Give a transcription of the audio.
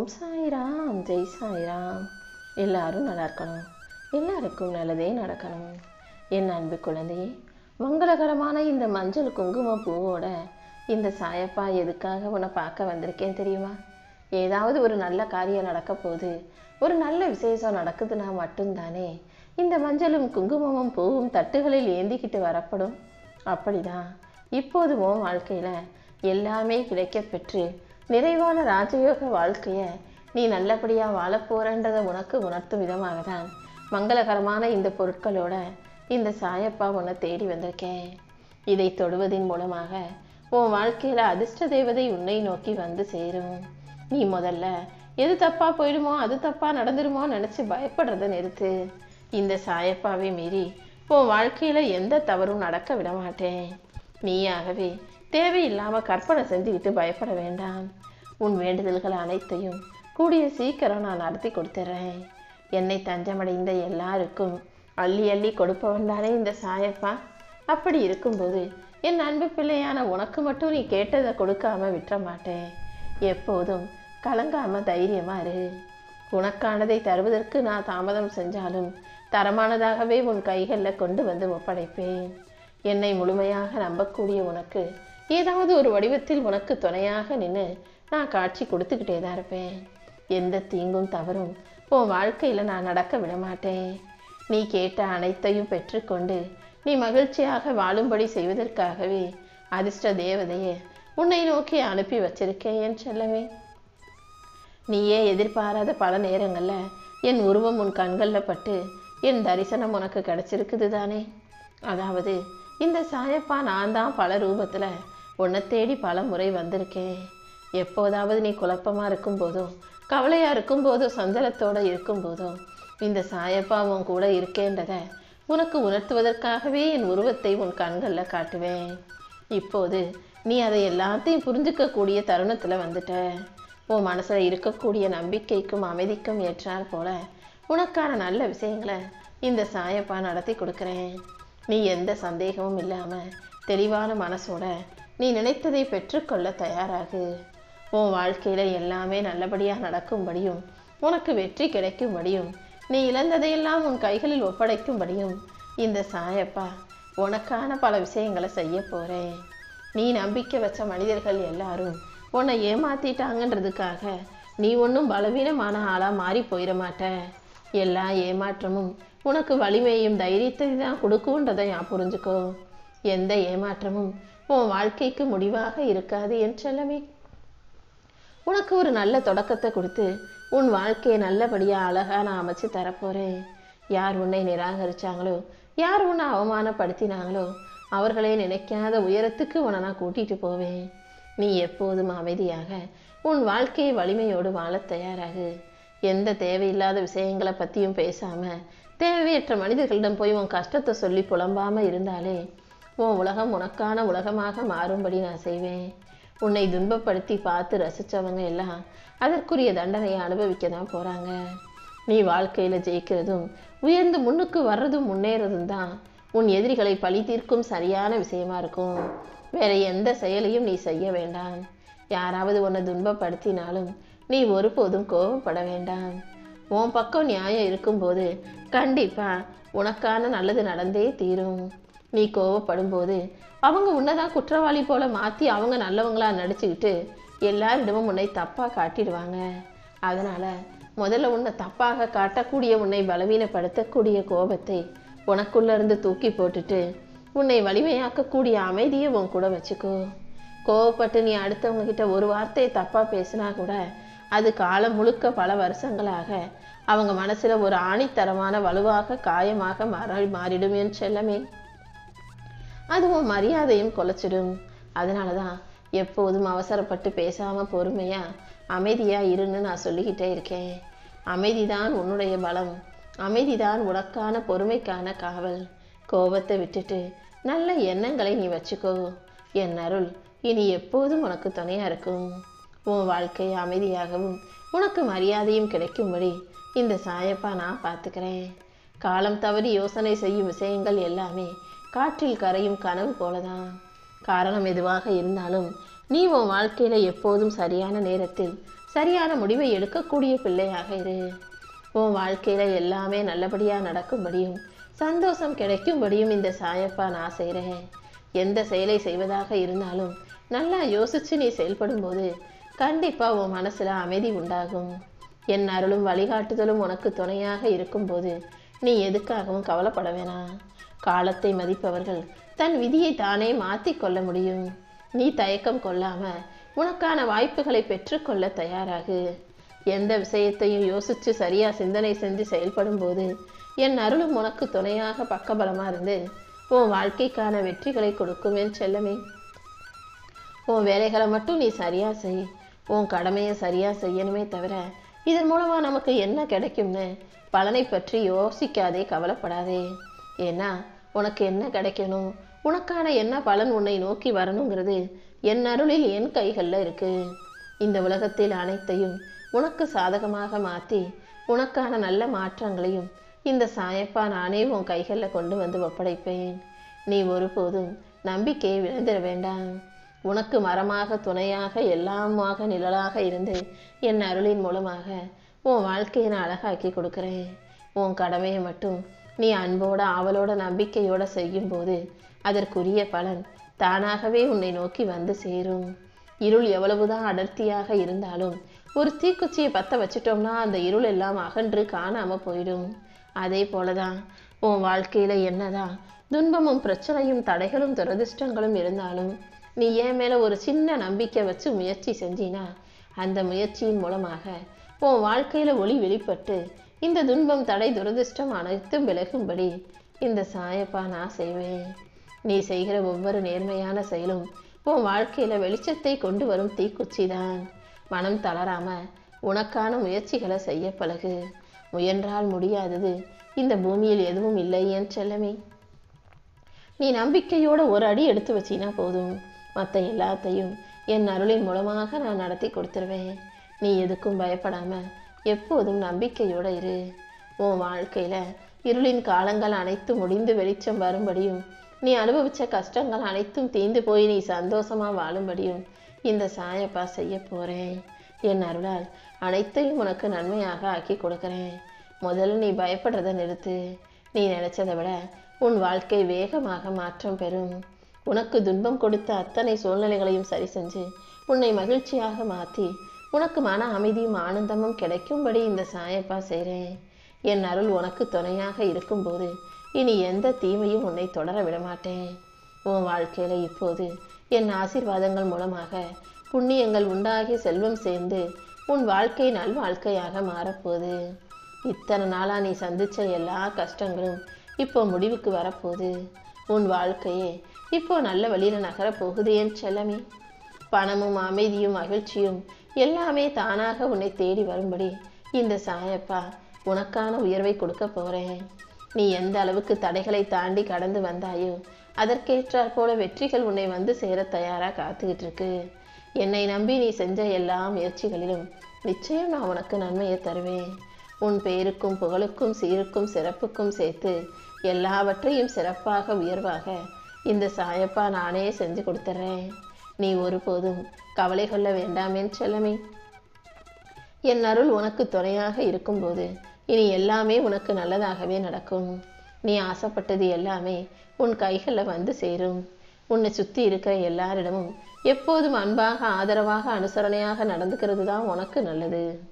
ஓம் சாய்ராம், ஜெய் சாய்ராம். எல்லாரும் நல்லா இருக்கணும், எல்லாருக்கும் நல்லதே நடக்கணும். என் அன்பு குழந்தையே, மங்களகரமான இந்த மஞ்சள் குங்குமம் பூவோட இந்த சாயப்பா எதுக்காக உன்னை பார்க்க வந்திருக்கேன் தெரியுமா? ஏதாவது ஒரு நல்ல காரியம் நடக்க போது, ஒரு நல்ல விசேஷம் நடக்குதுன்னா மட்டும்தானே இந்த மஞ்சளும் குங்குமமும் பூவும் தட்டுகளில் ஏந்திக்கிட்டு வரப்படும். அப்படிதான் இப்போது உன் வாழ்க்கையில எல்லாமே கிடைக்க பெற்று நிறைவான ராஜயோக வாழ்க்கையை நீ நல்லபடியாக வாழப்போறன்றதை உனக்கு உணர்த்தும் விதமாக தான் மங்களகரமான இந்த பொருட்களோட இந்த சாயப்பா உன்னை தேடி வந்திருக்கேன். இதை தொடுவதன் மூலமாக உன் வாழ்க்கையில அதிர்ஷ்ட தேவதை உன்னை நோக்கி வந்து சேரும். நீ முதல்ல எது தப்பா போயிடுமோ, அது தப்பா நடந்துருமோ நினைச்சு பயப்படுறத நிறுத்து. இந்த சாயப்பாவை மீறி உன் வாழ்க்கையில எந்த தவறும் நடக்க விட மாட்டேன். நீயாகவே தேவையில்லாம கற்பனை செஞ்சுக்கிட்டு பயப்பட வேண்டாம். உன் வேண்டுதல்கள் அனைத்தையும் கூடிய சீக்கிரம் நான் நடத்தி கொடுத்துட்றேன். என்னை தஞ்சமடைந்த எல்லாருக்கும் அள்ளி அள்ளி கொடுப்பவன் தானே இந்த சாயப்பா. அப்படி இருக்கும்போது என் அன்பு பிள்ளையான உனக்கு மட்டும் நீ கேட்டதை கொடுக்காம விட்டுற மாட்டேன். எப்போதும் கலங்காம தைரியமா இரு. உனக்கானதை தருவதற்கு நான் தாமதம் செஞ்சாலும் தரமானதாகவே உன் கைகளில் கொண்டு வந்து ஒப்படைப்பேன். என்னை முழுமையாக நம்பக்கூடிய உனக்கு ஏதாவது ஒரு வடிவத்தில் உனக்கு துணையாக நின்று நான் காட்சி கொடுத்துக்கிட்டே தான் இருப்பேன். எந்த தீங்கும் தவறும் உன் வாழ்க்கையில் நான் நடக்க விட மாட்டேன். நீ கேட்ட அனைத்தையும் பெற்றுக்கொண்டு நீ மகிழ்ச்சியாக வாழும்படி செய்வதற்காகவே அதிர்ஷ்ட தேவதையே உன்னை நோக்கி அனுப்பி வச்சிருக்கேன் என் செல்லமே. நீயே எதிர்பாராத பல நேரங்களில் என் உருவம் உன் கண்களில் பட்டு என் தரிசனம் உனக்கு கிடைச்சிருக்குது தானே. அதாவது இந்த சாயப்பா நான் தான் பல ரூபத்தில் உன்னை தேடி பல முறை வந்திருக்கேன். எப்போதாவது நீ குழப்பமாக இருக்கும்போதோ, கவலையாக இருக்கும்போதோ, சஞ்சலத்தோடு இருக்கும்போதோ இந்த சாயப்பா உன் கூட இருக்கேன்றதை உனக்கு உணர்த்துவதற்காகவே என் உருவத்தை உன் கண்களில் காட்டுவேன். இப்போது நீ அதை எல்லாத்தையும் புரிஞ்சுக்கக்கூடிய தருணத்தில் வந்துட்ட. உன் மனசில் இருக்கக்கூடிய நம்பிக்கைக்கும் அமைதிக்கும் ஏற்றால் போல உனக்கான நல்ல விஷயங்களை இந்த சாயப்பா நடத்தி கொடுக்குறேன். நீ எந்த சந்தேகமும் இல்லாமல் தெளிவான மனசோட நீ நினைத்ததை பெற்றுக்கொள்ள தயாராகு. உன் வாழ்க்கையில் எல்லாமே நல்லபடியாக நடக்கும்படியும் உனக்கு வெற்றி கிடைக்கும்படியும் நீ இழந்ததையெல்லாம் உன் கைகளில் ஒப்படைக்கும்படியும் இந்த சாயப்பா உனக்கான பல விஷயங்களை செய்ய போகிறேன். நீ நம்பிக்கை வச்ச மனிதர்கள் எல்லாரும் உன்னை ஏமாத்திட்டாங்கன்றதுக்காக நீ ஒன்றும் பலவீனமான ஆளாக மாறி போயிட மாட்ட. எல்லா ஏமாற்றமும் உனக்கு வலிமையும் தைரியத்தை தான் கொடுக்குன்றதை நான் புரிஞ்சுக்கோ. எந்த ஏமாற்றமும் உன் வாழ்க்கைக்கு முடிவாக இருக்காது என் செல்லமே. உனக்கு ஒரு நல்ல தொடக்கத்தை கொடுத்து உன் வாழ்க்கையை நல்லபடியாக அழகாக நான் அமைச்சு தரப்போகிறேன். யார் உன்னை நிராகரித்தாங்களோ, யார் உன்னை அவமானப்படுத்தினாங்களோ அவர்களே நினைக்காத உயரத்துக்கு உன்னை நான் கூட்டிகிட்டு போவேன். நீ எப்போதும் அமைதியாக உன் வாழ்க்கையை வலிமையோடு வாழ தயாராகு. எந்த தேவையில்லாத விஷயங்களை பற்றியும் பேசாமல் தேவையற்ற மனிதர்களிடம் போய் உன் கஷ்டத்தை சொல்லி புலம்பாமல் இருந்தாலே உன் உலகம் உனக்கான உலகமாக மாறும்படி நான் செய்வேன். உன்னை துன்பப்படுத்தி பார்த்து ரசித்தவங்க எல்லாம் அதற்குரிய தண்டனையை அனுபவிக்க தான் போகிறாங்க. நீ வாழ்க்கையில் ஜெயிக்கிறதும் உயர்ந்து முன்னுக்கு வர்றதும் முன்னேறதும் தான் உன் எதிரிகளை பழி தீர்க்கும் சரியான விஷயமா இருக்கும். வேற எந்த செயலையும் நீ செய்ய வேண்டாம். யாராவது உன்னை துன்பப்படுத்தினாலும் நீ ஒருபோதும் கோபப்பட வேண்டாம். உன் பக்கம் நியாயம் இருக்கும்போது கண்டிப்பா உனக்கான நல்லது நடந்தே தீரும். நீ கோபப்படும்போது அவங்க உன்னைதான் குற்றவாளி போல மாற்றி அவங்க நல்லவங்களா நடிச்சுக்கிட்டு எல்லாரிடமும் உன்னை தப்பாக காட்டிடுவாங்க. அதனால முதல்ல உன்னை தப்பாக காட்டக்கூடிய உன்னை பலவீனப்படுத்தக்கூடிய கோபத்தை உனக்குள்ள இருந்து தூக்கி போட்டுட்டு உன்னை வலிமையாக்கக்கூடிய அமைதியை உன் கூட வச்சுக்கோ. கோவப்பட்டு நீ அடுத்தவங்க கிட்ட ஒரு வார்த்தையை தப்பாக பேசினா கூட அது காலம் முழுக்க பல வருஷங்களாக அவங்க மனசுல ஒரு ஆணித்தரமான வலுவாக காயமாக மாறிடும் என் செல்லமே. அதுவும் மரியாதையும் குலைச்சிடும். அதனாலதான் எப்போதும் அவசரப்பட்டு பேசாம பொறுமையா அமைதியா இருன்னு நான் சொல்லிக்கிட்டே இருக்கேன். அமைதிதான் உன்னுடைய பலம். அமைதிதான் உனக்கான பொறுமைக்கான காவல். கோபத்தை விட்டுட்டு நல்ல எண்ணங்களை நீ வச்சுக்கோ. என் அருள் இனி எப்போதும் உனக்கு துணையா இருக்கும். உன் வாழ்க்கை அமைதியாகவும் உனக்கு மரியாதையும் கிடைக்கும்படி இந்த சாயப்பா நான் பார்த்துக்கிறேன். காலம் தவறி யோசனை செய்யும் விஷயங்கள் எல்லாமே காற்றில் கரையும் கனவு போலதான். காரணம் எதுவாக இருந்தாலும் நீ உன் வாழ்க்கையில எப்போதும் சரியான நேரத்தில் சரியான முடிவை எடுக்கக்கூடிய பிள்ளையாக இரு. உன் வாழ்க்கையில எல்லாமே நல்லபடியா நடக்கும்படியும் சந்தோஷம் கிடைக்கும்படியும் இந்த சாயப்பா நான் செய்கிறேன். எந்த செயலை செய்வதாக இருந்தாலும் நல்லா யோசிச்சு நீ செயல்படும் போது கண்டிப்பா உன் மனசுல அமைதி உண்டாகும். என் அருளும் வழிகாட்டுதலும் உனக்கு துணையாக இருக்கும்போது நீ எதுக்காகவும் கவலைப்பட வேணாம். காலத்தை மதிப்பவர்கள் தன் விதியை தானே மாற்றி கொள்ள முடியும். நீ தயக்கம் கொள்ளாம உனக்கான வாய்ப்புகளை பெற்றுக்கொள்ள தயாராகு. எந்த விஷயத்தையும் யோசிச்சு சரியா சிந்தனை செஞ்சு செயல்படும் போது என் அருளும் உனக்கு துணையாக பக்கபலமா இருந்து உன் வாழ்க்கைக்கான வெற்றிகளை கொடுக்கும் என் செல்லமே. உன் வேலைகளை மட்டும் நீ சரியா செய். உன் கடமையை சரியா செய்யணுமே தவிர இதன் மூலமா நமக்கு என்ன கிடைக்கும்னு பலனை பற்றி யோசிக்காதே, கவலைப்படாதே. ஏன்னா உனக்கு என்ன கிடைக்கணும், உனக்கான என்ன பலன் உன்னை நோக்கி வரணுங்கிறது என் அருளில் என் கைகளில் இருக்கு. இந்த உலகத்தில் அனைத்தையும் உனக்கு சாதகமாக மாற்றி உனக்கான நல்ல மாற்றங்களையும் இந்த சாயப்பா நானே உன் கைகளில் கொண்டு வந்து ஒப்படைப்பேன். நீ ஒருபோதும் நம்பிக்கையை விழுந்திட வேண்டாம். உனக்கு மரமாக துணையாக எல்லாமாக நிழலாக இருந்து என் அருளின் மூலமாக உன் வாழ்க்கையை நான் அழகாக்கி கொடுக்குறேன். உன் கடமையை மட்டும் நீ அன்போட ஆவலோட நம்பிக்கையோட செய்யும்போது அதற்குரிய பலன் தானாகவே உன்னை நோக்கி வந்து சேரும். இருள் எவ்வளவுதான் அடர்த்தியாக இருந்தாலும் ஒரு தீக்குச்சியை பற்ற வச்சிட்டோம்னா அந்த இருள் எல்லாம் அகன்று காணாம போயிடும். அதே போலதான் உன் வாழ்க்கையில என்னதான் துன்பமும் பிரச்சனையும் தடைகளும் துரதிர்ஷ்டங்களும் இருந்தாலும் நீ என் மேல ஒரு சின்ன நம்பிக்கை வச்சு முயற்சி செஞ்சினா அந்த முயற்சியின் மூலமாக உன் வாழ்க்கையில ஒளி வெளிப்பட்டு இந்த துன்பம் தடை துரதிர்ஷ்டம் அனைத்தும் விலகும்படி இந்த சாயப்பா நான் செய்வேன். நீ செய்கிற ஒவ்வொரு நேர்மையான செயலும் உன் வாழ்க்கையில வெளிச்சத்தை கொண்டு வரும் தீக்குச்சி தான். மனம் தளராம உனக்கான முயற்சிகளை செய்ய பழகு. முயன்றால் முடியாதது இந்த பூமியில் எதுவும் இல்லை என் செல்லமே. நீ நம்பிக்கையோட ஒரு அடி எடுத்து வச்சினா போதும், மற்ற எல்லாத்தையும் என் அருளின் மூலமாக நான் நடத்தி கொடுத்துருவேன். நீ எதுக்கும் பயப்படாம எப்போதும் நம்பிக்கையோட இரு. உன் வாழ்க்கையில இருளின் காலங்கள் அனைத்தும் முடிந்து வெளிச்சம் வரும்படியும் நீ அனுபவிச்ச கஷ்டங்கள் அனைத்தும் தீர்ந்து போய் நீ சந்தோஷமா வாழும்படியும் இந்த சாயப்பா செய்ய போறேன். என் அருளால் அனைத்தையும் உனக்கு நன்மையாக ஆக்கி கொடுக்குறேன். முதல்ல நீ பயப்படுறத நிறுத்து. நீ நினைச்சதை விட உன் வாழ்க்கை வேகமாக மாற்றம் பெறும். உனக்கு துன்பம் கொடுத்த அத்தனை சூழ்நிலைகளையும் சரி செஞ்சு உன்னை மகிழ்ச்சியாக மாற்றி உனக்கு மன அமைதியும் ஆனந்தமும் கிடைக்கும்படி இந்த சாயப்பா செய்கிறேன். என் அருள் உனக்கு துணையாக இருக்கும்போது இனி எந்த தீமையும் உன்னை தொடர விடமாட்டேன். உன் வாழ்க்கையில இப்போது என் ஆசீர்வாதங்கள் மூலமாக புண்ணியங்கள் உண்டாகி செல்வம் சேர்ந்து உன் வாழ்க்கை நல்வாழ்க்கையாக மாறப்போகுது. இத்தனை நாளா நீ சந்திச்ச எல்லா கஷ்டங்களும் இப்போ முடிவுக்கு வரப்போகுது. உன் வாழ்க்கையே இப்போ நல்ல வழியில நகர போகுது என் செல்லமே. பணமும் அமைதியும் மகிழ்ச்சியும் எல்லாமே தானாக உன்னை தேடி வரும்படி இந்த சாயப்பா உனக்கான உயர்வை கொடுக்க போறேன். நீ எந்த அளவுக்கு தடைகளை தாண்டி கடந்து வந்தாயோ அதற்கேற்றாற் போல வெற்றிகள் உன்னை வந்து சேர தயாரா காத்துக்கிட்டு இருக்கு. என்னை நம்பி நீ செஞ்ச எல்லா முயற்சிகளிலும் நிச்சயம் நான் உனக்கு நன்மையை தருவேன். உன் பேருக்கும் புகழுக்கும் சீருக்கும் சிறப்புக்கும் சேர்த்து எல்லாவற்றையும் சிறப்பாக உயர்வாக இந்த சாயப்பா நானே செஞ்சு கொடுத்துட்றேன். நீ ஒருபோதும் கவலை கொள்ள வேண்டாம் என் செல்லமே. என் அருள் உனக்கு துணையாக இருக்கும்போது இனி எல்லாமே உனக்கு நல்லதாகவே நடக்கும். நீ ஆசைப்பட்டது எல்லாமே உன் கைகளில் வந்து சேரும். உன்னை சுற்றி இருக்கிற எல்லாரிடமும் எப்போதும் அன்பாக ஆதரவாக அனுசரணையாக நடந்துக்கிறது தான் உனக்கு நல்லது.